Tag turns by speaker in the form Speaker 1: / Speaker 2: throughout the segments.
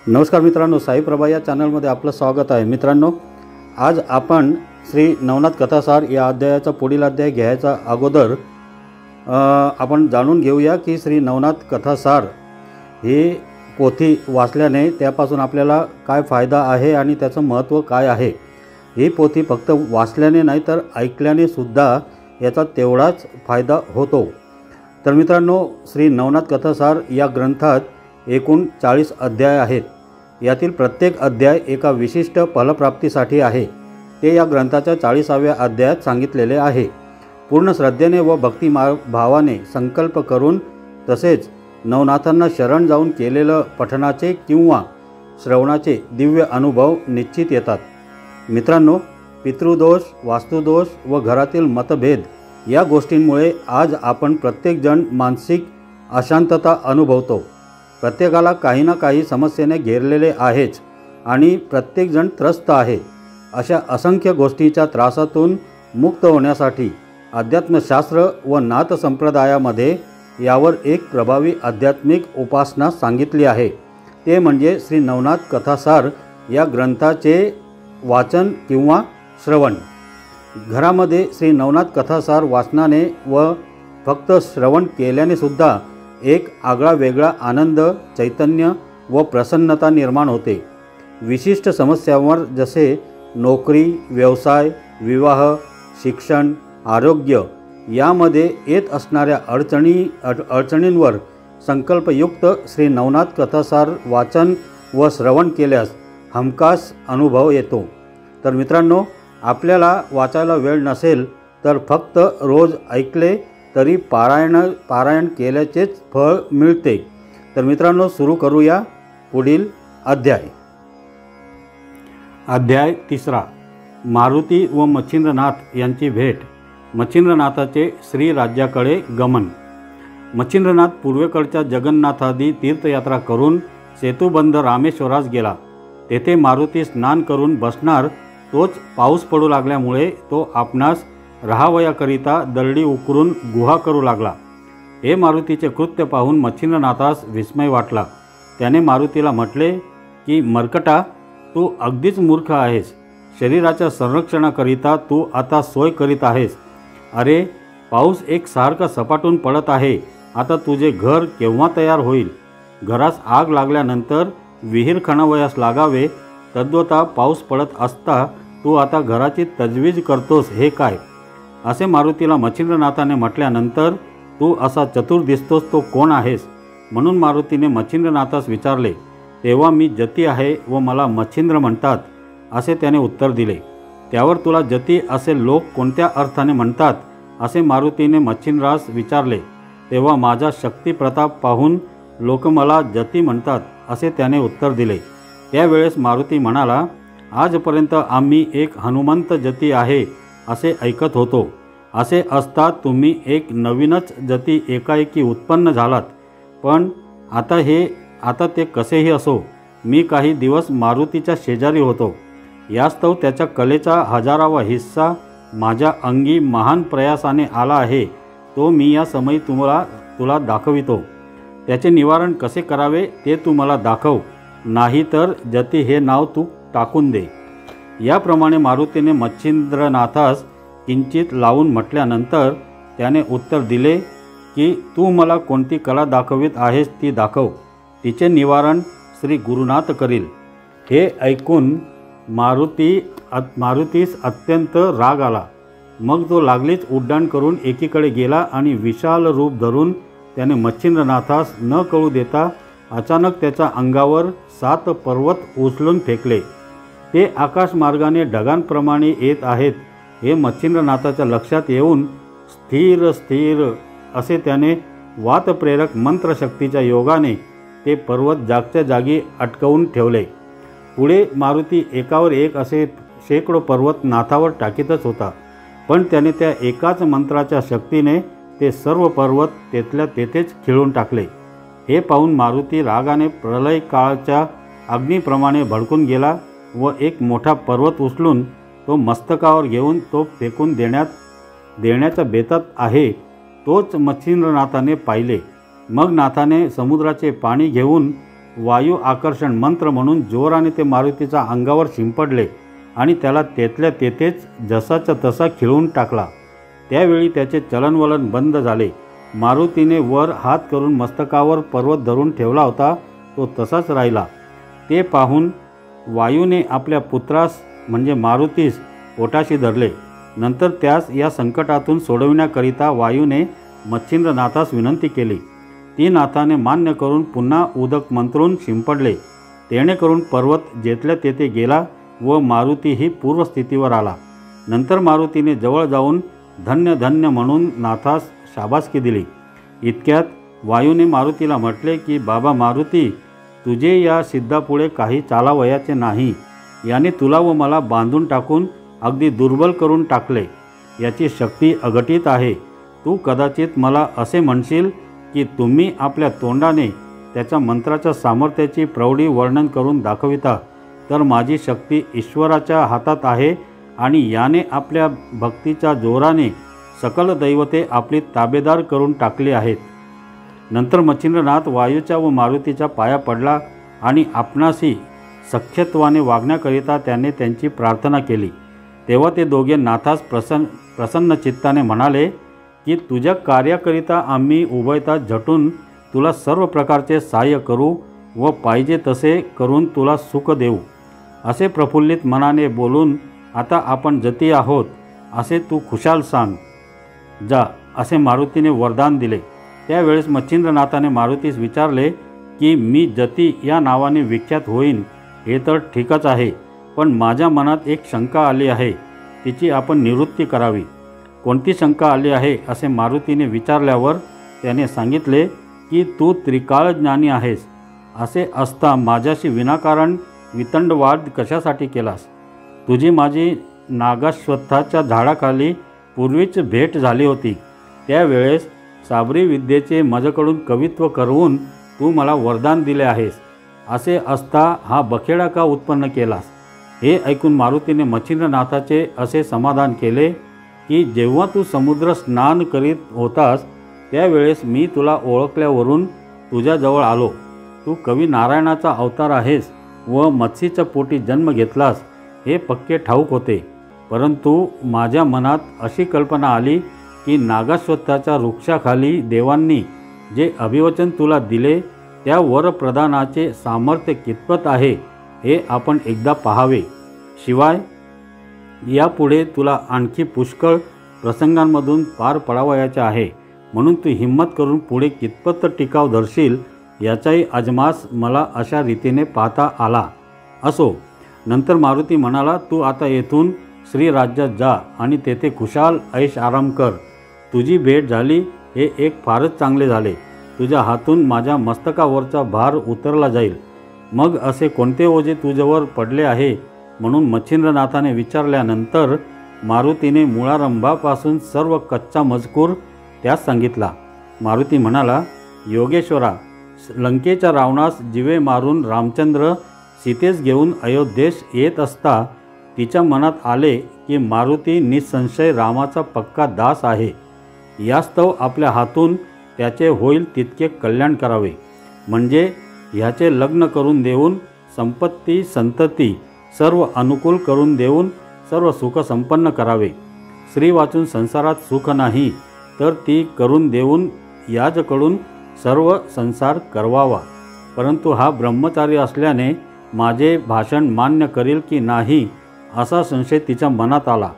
Speaker 1: नमस्कार मित्रांनो, साई प्रभा या चॅनलमध्ये आपलं स्वागत आहे। मित्रांनो, आज आपण श्री नवनाथ कथासार या अध्यायाचा पुढील अध्याय घ्यायचा अगोदर आपण जाणून घेऊया की श्री नवनाथ कथासार ही पोथी वाचल्याने त्यापासून आपल्याला काय फायदा आहे आणि त्याचं महत्त्व काय आहे। ही पोथी फक्त वाचल्याने नाही तर ऐकल्याने सुद्धा याचा तेवढाच फायदा होतो। तर मित्रांनो, श्री नवनाथ कथासार या ग्रंथात एकूण 40 अध्याय आहेत। यातील प्रत्येक अध्याय एका विशिष्ट फलप्राप्तीसाठी आहे। ते या ग्रंथाच्या 40व्या अध्यायात सांगितलेले आहे। पूर्ण श्रद्धेने व भक्तिभावाने संकल्प करून तसेच नवनाथांना शरण जाऊन केलेलं पठणाचे किंवा श्रवणाचे दिव्य अनुभव निश्चित येतात। मित्रांनो, पितृदोष, वास्तुदोष व घरातील मतभेद या गोष्टींमुळे आज आपण प्रत्येकजण मानसिक अशांतता अनुभवतो। प्रत्येकाला काही ना काही समस्येने घेरलेले आहेच आणि प्रत्येकजण त्रस्त आहे। अशा असंख्य गोष्टीच्या त्रासातून मुक्त होण्यासाठी अध्यात्मशास्त्र व नाथ संप्रदायामध्ये यावर एक प्रभावी आध्यात्मिक उपासना सांगितली आहे। ते म्हणजे श्री नवनाथ कथासार या ग्रंथाचे वाचन किंवा श्रवण। घरामध्ये श्री नवनाथ कथासार वाचनाने व फक्त श्रवण केल्याने सुद्धा एक आगळा वेगळा आनंद, चैतन्य व प्रसन्नता निर्माण होते। विशिष्ट समस्यांवर जसे नोकरी, व्यवसाय, विवाह, शिक्षण, आरोग्य यामध्ये येत असणाऱ्या अडचणींवर संकल्पयुक्त श्री नवनाथ कथासार वाचन व श्रवण केल्यास हमखास अनुभव येतो। तर मित्रांनो, आपल्याला वाचायला वेळ नसेल तर फक्त रोज ऐकले तरी पारायण केल्याचेच फळ मिळते। तर मित्रांनो, सुरू करूया पुढील अध्याय। अध्याय 3। मारुती व मच्छिंद्रनाथ यांची भेट। मच्छिंद्रनाथाचे श्रीराज्याकडे गमन। मच्छिंद्रनाथ पूर्वेकडच्या जगन्नाथादी तीर्थयात्रा करून सेतुबंध रामेश्वरास गेला। तेथे मारुती स्नान करून बसणार तोच पाऊस पडू लागल्यामुळे तो आपणास राहावयाकरिता दरडी उकरून गुहा करू लागला। हे मारुतीचे कृत्य पाहून मच्छिंद्रनाथास विस्मय वाटला। त्याने मारुतीला म्हटले की, मर्कटा, तू अगदीच मूर्ख आहेस। शरीराच्या संरक्षणाकरिता तू आता सोय करीत आहेस। अरे, पाऊस एक सारखा सपाटून पडत आहे। आता तुझे घर केव्हा तयार होईल? घरास आग लागल्यानंतर विहीर खणावयास लागावे, तद्वता पाऊस पडत असता तू आता घराची तजवीज करतोस हे काय? असे मारुतीला मच्छिंद्रनाथाने म्हटल्यानंतर तू असा चतुर दिसतोस तो कोण आहेस? म्हणून मारुतीने मच्छिंद्रनाथास विचारले। तेव्हा मी जती आहे व मला मच्छिंद्र म्हणतात, असे त्याने उत्तर दिले। त्यावर तुला जती असे लोक कोणत्या अर्थाने म्हणतात, असे मारुतीने मच्छिंद्रास विचारले। तेव्हा माझा शक्ती प्रताप पाहून लोक मला जती म्हणतात, असे त्याने उत्तर दिले। त्यावेळेस मारुती म्हणाला, आजपर्यंत आम्ही एक हनुमंत जती आहे असे ऐकत होतो। असे असता तुम्ही एक नवीनच जती एकाएकी उत्पन्न झालात। पण आता ते कसेही असो, मी काही दिवस मारुतीच्या शेजारी होतो। यास्तव त्याच्या कलेचा 1000वा हिस्सा माझ्या अंगी महान प्रयासाने आला आहे। तो मी या समयी तुला दाखवितो। त्याचे निवारण कसे करावे ते तू मला दाखव, नाही तर जती हे नाव तू टाकून दे। याप्रमाणे मारुतीने मच्छिंद्रनाथास किंचित लावून म्हटल्यानंतर त्याने उत्तर दिले की, तू मला कोणती कला दाखवित आहेस ती दाखव, तिचे निवारण श्री गुरुनाथ करील। हे ऐकून मारुतीस अत्यंत राग आला। मग तो लागलीच उड्डाण करून एकीकडे गेला आणि विशाल रूप धरून त्याने मच्छिंद्रनाथास न कळू देता अचानक त्याच्या अंगावर 7 पर्वत उचलून फेकले। ते आकाशमार्गाने ढगांप्रमाणे येत आहेत हे मच्छिंद्रनाथाच्या लक्षात येऊन स्थिर स्थिर असे त्याने वातप्रेरक मंत्रशक्तीच्या योगाने ते पर्वत जागच्या जागी अटकवून ठेवले। पुढे मारुती एकावर एक असे शेकडो पर्वत नाथावर टाकीतच होता, पण त्याने त्या एकाच मंत्राच्या शक्तीने ते सर्व पर्वत तेथल्या तेथेच खिळून टाकले। हे पाहून मारुती रागाने प्रलय काळाच्या अग्नीप्रमाणे भडकून गेला व एक मोठा पर्वत उचलून तो मस्तकावर घेऊन तो फेकून देण्याच्या बेतात आहे तोच मच्छिंद्रनाथाने पाहिले। मग नाथाने समुद्राचे पाणी घेऊन वायू आकर्षण मंत्र म्हणून जोराने ते मारुतीच्या अंगावर शिंपडले आणि त्याला तेथल्या तेथेच जसाच्या तसा खिळवून टाकला। त्यावेळी त्याचे चलनवलन बंद झाले। मारुतीने वर हात करून मस्तकावर पर्वत धरून ठेवला होता तो तसाच राहिला। ते पाहून वायूने आपल्या पुत्रास म्हणजे मारुतीस पोटाशी धरले। नंतर त्यास या संकटातून सोडविण्याकरिता वायूने मच्छिंद्रनाथास विनंती केली। ती नाथाने मान्य करून पुन्हा उदक मंत्रून शिंपडले। तेणेकरून पर्वत जेथल्या तेथे गेला व मारुतीही पूर्वस्थितीवर आला। नंतर मारुतीने जवळ जाऊन धन्य धन्य म्हणून नाथास शाबासकी दिली। इतक्यात वायूने मारुतीला म्हटले की बाबा मारुती, तुझे या सिद्धापुढे काही चालावयाचे नाही। याने तुला व मला बांधून टाकून अगदी दुर्बल करून टाकले। याची शक्ती अघटित आहे। तू कदाचित मला असे म्हणशील की तुम्ही आपल्या तोंडाने त्याच्या मंत्राच्या सामर्थ्याची प्रौढी वर्णन करून दाखविता, तर माझी शक्ती ईश्वराच्या हातात आहे आणि याने आपल्या भक्तीच्या जोराने सकल दैवते आपली ताबेदार करून टाकली आहेत। नंतर मच्छिंद्रनाथ वायूच्या व मारुतीच्या पाया पडला आणि आपणाशी सख्यत्वाने वागण्याकरिता त्याने त्यांची प्रार्थना केली। तेव्हा ते दोघे नाथास प्रसन्न चित्ताने म्हणाले की तुझ्या कार्याकरिता आम्ही उभयता झटून तुला सर्व प्रकारचे सहाय्य करू व पाहिजे तसे करून तुला सुख देऊ। असे प्रफुल्लित मनाने बोलून आता आपण जती आहोत असे तू खुशाल सांग जा, असे मारुतीने वरदान दिले। त्यावेळेस मच्छिंद्रनाथाने मारुतीस विचारले की मी जती या नावाने विख्यात होईन हे तर ठीकच आहे, पण माझ्या मनात एक शंका आली आहे, तिची आपण निवृत्ती करावी। कोणती शंका आली आहे असे मारुतीने विचारल्यावर त्याने सांगितले की तू त्रिकाळ ज्ञानी आहेस, असे असता माझ्याशी विनाकारण वितंडवाद कशासाठी केलास? तुझी माझी नागाश्वत्थाच्या झाडाखाली पूर्वीच भेट झाली होती। त्यावेळेस साबरी विद्येचे माझ्याकडून कवित्व करवून तू मला वरदान दिले आहेस। असे असता हा बखेडा का उत्पन्न केलास? हे ऐकून मारुतीने मच्छिंद्रनाथाचे असे समाधान केले की जेव्हा तू समुद्र स्नान करीत होतास त्यावेळेस मी तुला ओळखल्यावरून तुझ्याजवळ आलो। तू कवी नारायणाचा अवतार आहेस व मत्स्यीच्या पोटी जन्म घेतलास हे पक्के ठाऊक होते, परंतु माझ्या मनात अशी कल्पना आली की नागाश्वत्थाच्या वृक्षाखाली देवांनी जे अभिवचन तुला दिले त्या वरप्रदानाचे सामर्थ्य कितपत आहे हे आपण एकदा पाहावे। शिवाय यापुढे तुला आणखी पुष्कळ प्रसंगांमधून पार पडावयाचे आहे, म्हणून तू हिम्मत करून पुढे कितपत टिकाव धरशील याचाही अजमास मला अशा रीतीने पाहता आला। असो, नंतर मारुती म्हणाला, तू आता येथून श्रीराज्यात जा आणि तेथे खुशाल ऐश आराम कर। तुझी भेट झाली हे एक फारच चांगले झाले। तुझ्या हातून माझ्या मस्तकावरचा भार उतरला जाईल। मग असे कोणते ओझे तुझ्यावर पडले आहे म्हणून मच्छिंद्रनाथाने विचारल्यानंतर मारुतीने मुळारंभापासून सर्व कच्चा मजकूर त्यास सांगितला। मारुती म्हणाला, योगेश्वरा, लंकेच्या रावणास जीवे मारून रामचंद्र सीतेस घेऊन अयोध्येस येत असता तिच्या मनात आले की मारुती निसंशय रामाचा पक्का दास आहे। यास्तव आपल्या हातून त्याचे होईल तितके कल्याण करावे, म्हणजे ह्याचे लग्न करून देऊन संपत्ती संतती सर्व अनुकूल करून देऊन सर्व सुख संपन्न करावे। स्त्री वाचून संसारात सुख नाही तर ती करून देऊन याजकडून सर्व संसार करवावा। परंतु हा ब्रह्मचारी असल्याने माझे भाषण मान्य करील की नाही असा संशय तिच्या मनात आला।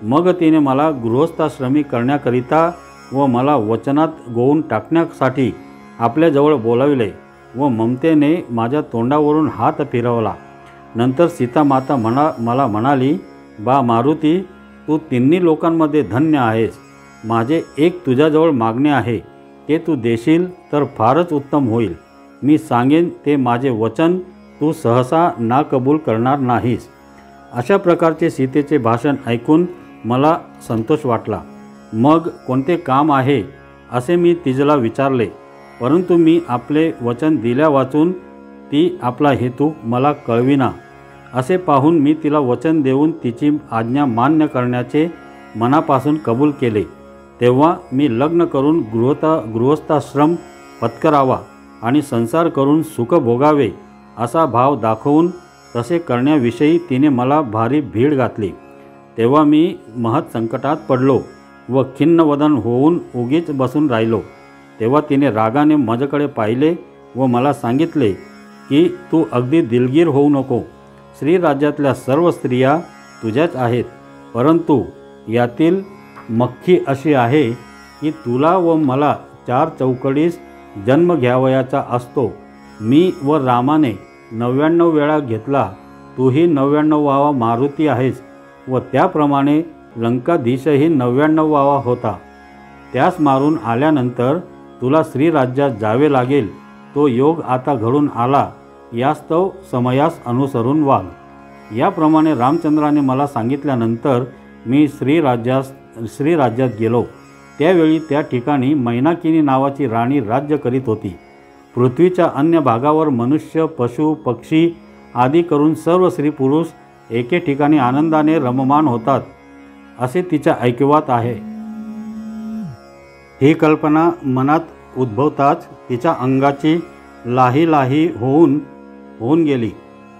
Speaker 1: मग तिने मला गृहस्थाश्रमी करण्याकरिता व मला वचनात गोवून टाकण्यासाठी आपल्याजवळ बोलाविले व ममतेने माझ्या तोंडावरून हात फिरवला। नंतर सीता माता मला म्हणाली, बा मारुती, तू तिन्ही लोकांमध्ये धन्य आहेस। माझे एक तुझ्याजवळ मागणे आहे, ते तू देशील तर फारच उत्तम होईल। मी सांगेन ते माझे वचन तू सहसा नाकबूल करणार नाहीस। अशा प्रकारचे सीतेचे भाषण ऐकून मला संतोष वाटला। मग कोणते काम आहे असे मी तिजला विचारले, परंतु मी आपले वचन दिल्या वाचून ती आपला हेतू मला कळविना। असे पाहून मी तिला वचन देऊन तिची आज्ञा मान्य करण्याचे मनापासून कबूल केले। तेव्हा मी लग्न करून गृहस्थाश्रम पत्करावा आणि संसार करून सुख भोगावे असा भाव दाखवून तसे करण्याविषयी तिने मला भारी भीड घातली। तेव्हा मी महत् संकटात पडलो व खिन्नवदन होऊन उगीच बसून राहिलो। तेव्हा तिने रागाने माझ्याकडे पाहिले व मला सांगितले की तू अगदी दिलगीर होऊ नको। श्रीराज्यातल्या सर्व स्त्रिया तुझ्याच आहेत, परंतु यातील मख्खी अशी आहे की तुला व मला 4 चौकडीस जन्म घ्यावयाचा असतो। मी व रामाने 99 वेळा घेतला, तूही 99वावा मारुती आहेस व त्याप्रमाणे लंकाधीशही 99वावा होता। त्यास मारून आल्यानंतर तुला श्रीराज्यात जावे लागेल। तो योग आता घडून आला, यास्तव समयास अनुसरून वाग। याप्रमाणे रामचंद्राने मला सांगितल्यानंतर मी श्रीराज्यात गेलो। त्यावेळी त्या ठिकाणी मैनाकिनी नावाची राणी राज्य करीत होती। पृथ्वीच्या अन्य भागावर मनुष्य, पशु, पक्षी आदी करून सर्व स्त्री पुरुष एके ठिकाणी आनंदाने रममान होतात असे तिच्या ऐकिवात आहे। ही कल्पना मनात उद्भवताच तिच्या अंगाची लाही लाही होऊन गेली।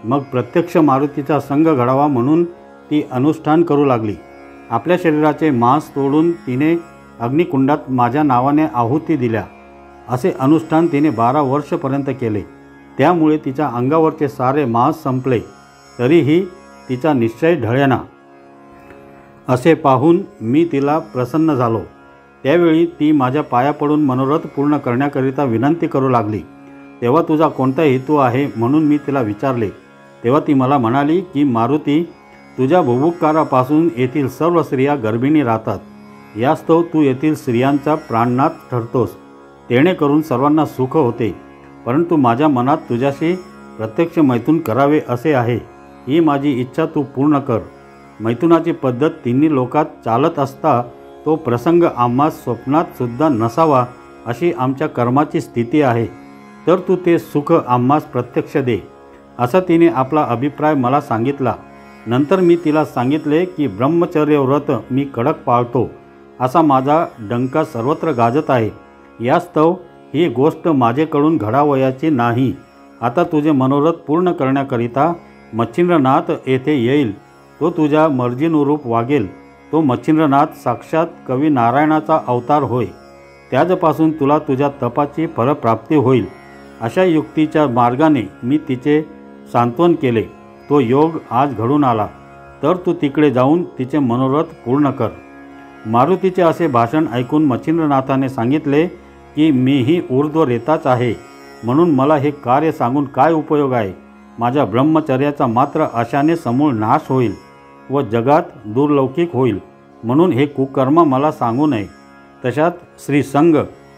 Speaker 1: मग प्रत्यक्ष मारुतीचा संग घडावा म्हणून ती अनुष्ठान करू लागली। आपल्या शरीराचे मांस तोडून तिने अग्निकुंडात माझ्या नावाने आहुती दिल्या। असे अनुष्ठान तिने 12 वर्षपर्यंत केले। त्यामुळे तिच्या अंगावरचे सारे मांस संपले, तरीही तिचा निश्चय ढळेना। असे पाहून मी तिला प्रसन्न झालो। त्यावेळी ती माझ्या पाया पडून मनोरथ पूर्ण करण्याकरिता विनंती करू लागली। तेव्हा तुझा कोणता हेतू आहे म्हणून मी तिला विचारले। तेव्हा ती मला म्हणाली की मारुती, तुझ्या बुभुक्कारापासून येथील सर्व स्त्रिया गर्भिणी राहतात। यास्तव तू येथील स्त्रियांचा प्राणनाथ ठरतोस, तेणेकरून सर्वांना सुख होते। परंतु माझ्या मनात तुझ्याशी प्रत्यक्ष मैथून करावे असे आहे। ही माझी इच्छा तू पूर्ण कर। मैथुनाची पद्धत तिन्ही लोकात चालत असता तो प्रसंग आम्हास स्वप्नात सुद्धा नसावा अशी आमच्या कर्माची स्थिती आहे। तर तू ते सुख आम्हास प्रत्यक्ष दे, असा तिने आपला अभिप्राय मला सांगितला। नंतर मी तिला सांगितले की ब्रह्मचर्य व्रत मी कडक पाळतो, असा माझा डंका सर्वत्र गाजत आहे। यास्तव ही गोष्ट माझेकडून घडावयाची नाही। आता तुझे मनोरथ पूर्ण करण्याकरिता मच्छिंद्रनाथ येथे येईल। तो तुझ्या मर्जीनुरूप वागेल। तो मच्छिंद्रनाथ साक्षात कवी नारायणाचा अवतार होय। त्याचपासून तुला तुझ्या तपाची फलप्राप्ती होईल। अशा युक्तीच्या मार्गाने मी तिचे सांत्वन केले। तो योग आज घडून आला, तर तू तिकडे जाऊन तिचे मनोरथ पूर्ण कर। मारुतीचे असे भाषण ऐकून मच्छिंद्रनाथाने सांगितले की मीही ऊर्ध्वरेताच आहे, म्हणून मला हे कार्य सांगून काय उपयोग आहे। माझ्या ब्रह्मचर्याचा मात्र अशाने समूळ नाश होईल व जगात दुर्लौकिक होईल, म्हणून हे कुकर्म मला सांगू नये। तशात श्रीसंग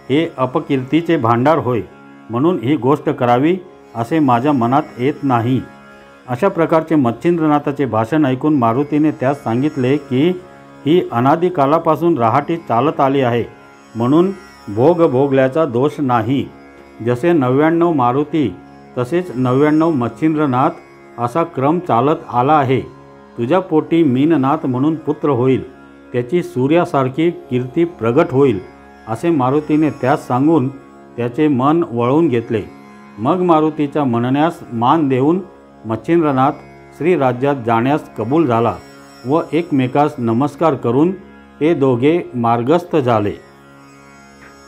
Speaker 1: हे अपकीर्तीचे भांडार होय, म्हणून ही गोष्ट करावी असे माझ्या मनात येत नाही। अशा प्रकारचे मच्छिंद्रनाथाचे भाषण ऐकून मारुतीने त्यास सांगितले की ही अनादी कालापासून रहाटी चालत आली आहे, म्हणून भोग भोगल्याचा दोष नाही। जसे 99 मारुती तसेच 99 मच्छिंद्रनाथ असा क्रम चालत आला आहे। तुझ्या पोटी मीननाथ म्हणून पुत्र होईल, त्याची सूर्यासारखी कीर्ती प्रगट होईल, असे मारुतीने त्यास सांगून त्याचे मन वळवून घेतले। मग मारुतीच्या म्हणण्यास मान देऊन मच्छिंद्रनाथ श्रीराज्यात जाण्यास कबूल झाला व एकमेकास नमस्कार करून ते दोघे मार्गस्थ झाले।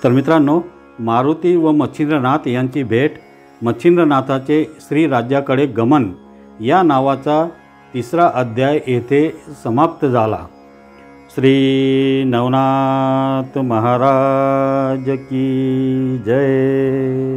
Speaker 1: तर मित्रांनो, मारुती व मच्छिंद्रनाथ यांची भेट, मच्छिंद्रनाथाचे श्रीराज्याकडे गमन या नावाचा 3रा अध्याय येथे समाप्त झाला। श्री नवनाथ महाराज की जय।